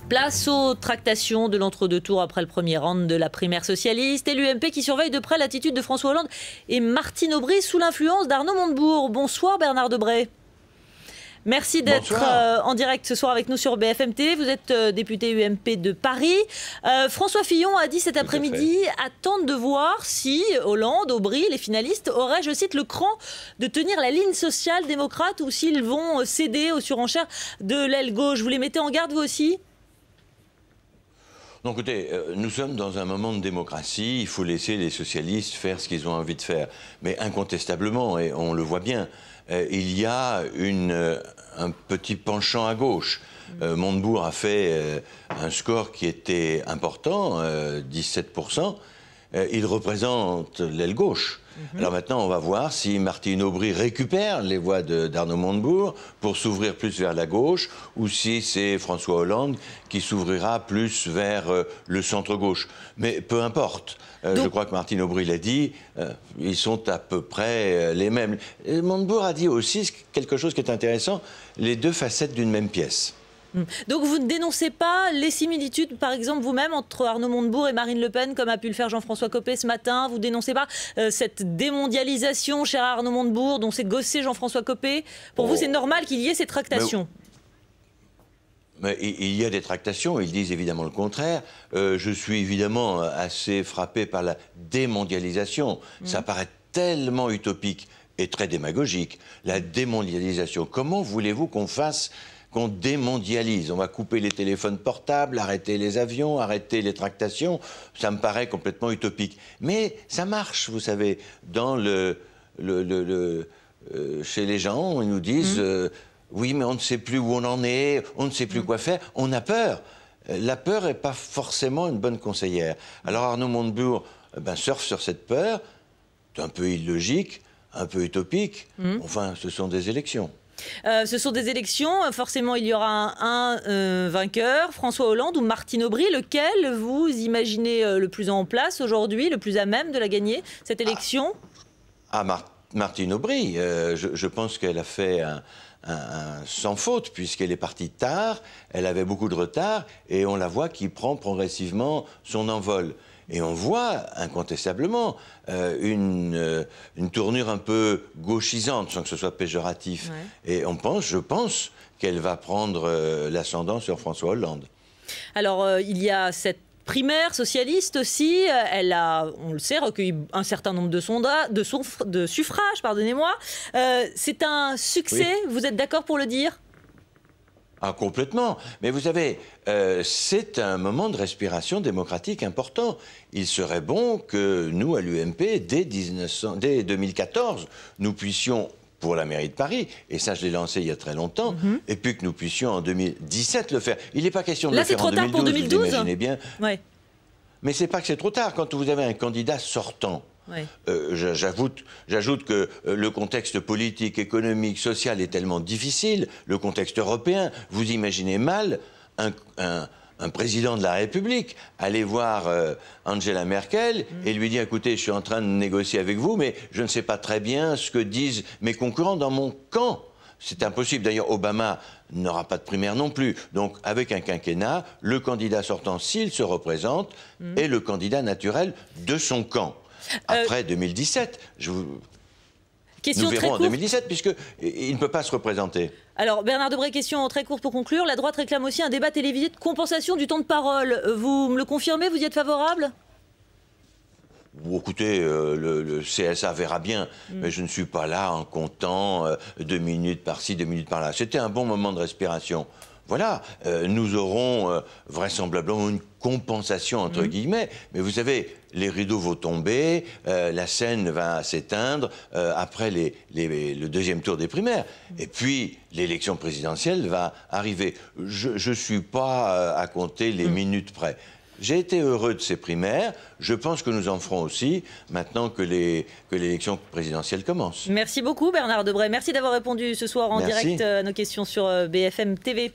Place aux tractations de l'entre-deux tours après le premier round de la primaire socialiste et l'UMP qui surveille de près l'attitude de François Hollande et Martine Aubry sous l'influence d'Arnaud Montebourg. Bonsoir Bernard Debré. Merci d'être en direct ce soir avec nous sur BFM TV. Vous êtes député UMP de Paris. François Fillon a dit cet après-midi attendre de voir si Hollande, Aubry, les finalistes auraient, je cite, le cran de tenir la ligne social-démocrate ou s'ils vont céder aux surenchères de l'aile gauche. Vous les mettez en garde vous aussi ? Non, écoutez, nous sommes dans un moment de démocratie, il faut laisser les socialistes faire ce qu'ils ont envie de faire. Mais incontestablement, et on le voit bien, il y a un petit penchant à gauche. Montebourg a fait un score qui était important, 17%. Il représente l'aile gauche. Alors maintenant, on va voir si Martine Aubry récupère les voix d'Arnaud Montebourg pour s'ouvrir plus vers la gauche ou si c'est François Hollande qui s'ouvrira plus vers le centre-gauche. Mais peu importe. Je crois que Martine Aubry l'a dit, ils sont à peu près les mêmes. Et Montebourg a dit aussi quelque chose qui est intéressant, les deux facettes d'une même pièce. Donc vous ne dénoncez pas les similitudes, par exemple vous-même, entre Arnaud Montebourg et Marine Le Pen, comme a pu le faire Jean-François Copé ce matin. Vous ne dénoncez pas cette démondialisation, cher Arnaud Montebourg, dont s'est gossé Jean-François Copé. Pour vous, c'est normal qu'il y ait ces tractations. Mais il y a des tractations, ils disent évidemment le contraire. Je suis évidemment assez frappé par la démondialisation. Ça paraît tellement utopique et très démagogique. La démondialisation, comment voulez-vous qu'on démondialise? On va couper les téléphones portables, arrêter les avions, arrêter les tractations. Ça me paraît complètement utopique. Mais ça marche, vous savez. Chez les gens, ils nous disent oui, mais on ne sait plus où on en est, on ne sait plus quoi faire. On a peur. La peur n'est pas forcément une bonne conseillère. Alors Arnaud Montebourg surfe sur cette peur. C'est un peu illogique, un peu utopique. Enfin, ce sont des élections. Ce sont des élections, forcément il y aura un vainqueur, François Hollande ou Martine Aubry. Lequel vous imaginez le plus en place aujourd'hui, le plus à même de la gagner, cette élection? Martine Aubry, je pense qu'elle a fait sans faute, puisqu'elle est partie tard, elle avait beaucoup de retard, et on la voit qui prend progressivement son envol. Et on voit incontestablement une tournure un peu gauchisante, sans que ce soit péjoratif. Ouais. Et je pense qu'elle va prendre l'ascendant sur François Hollande. Alors, il y a cette primaire socialiste aussi. Elle a, on le sait, recueilli un certain nombre de suffrages, pardonnez-moi. C'est un succès, oui. Vous êtes d'accord pour le dire ? Ah, complètement. Mais vous savez, c'est un moment de respiration démocratique important. Il serait bon que nous, à l'UMP, dès 2014, nous puissions, pour la mairie de Paris, et ça je l'ai lancé il y a très longtemps, et puis que nous puissions en 2017 le faire. Il n'est pas question de le faire en 2012, pour 2012. Vous imaginez bien. Ouais. Mais c'est pas que c'est trop tard. Quand vous avez un candidat sortant, oui. J'ajoute que le contexte politique, économique, social est tellement difficile, le contexte européen, vous imaginez mal un président de la République aller voir Angela Merkel et lui dire « Écoutez, je suis en train de négocier avec vous, mais je ne sais pas très bien ce que disent mes concurrents dans mon camp ». C'est impossible. D'ailleurs, Obama n'aura pas de primaire non plus. Donc, avec un quinquennat, le candidat sortant, s'il se représente, est le candidat naturel de son camp. Après 2017, nous verrons en 2017, puisqu'il ne peut pas se représenter. Alors, Bernard Debré, question très courte pour conclure. La droite réclame aussi un débat télévisé de compensation du temps de parole. Vous me le confirmez? Vous y êtes favorable? Écoutez, le CSA verra bien, mais je ne suis pas là en comptant 2 minutes par-ci, 2 minutes par-là. C'était un bon moment de respiration. Voilà, nous aurons vraisemblablement une compensation, entre guillemets, mais vous savez, les rideaux vont tomber, la scène va s'éteindre après le deuxième tour des primaires. Et puis, l'élection présidentielle va arriver. Je ne suis pas à compter les minutes près. J'ai été heureux de ces primaires. Je pense que nous en ferons aussi maintenant que l'élection présidentielle commence. Merci beaucoup Bernard Debré. Merci d'avoir répondu ce soir en direct à nos questions sur BFM TV.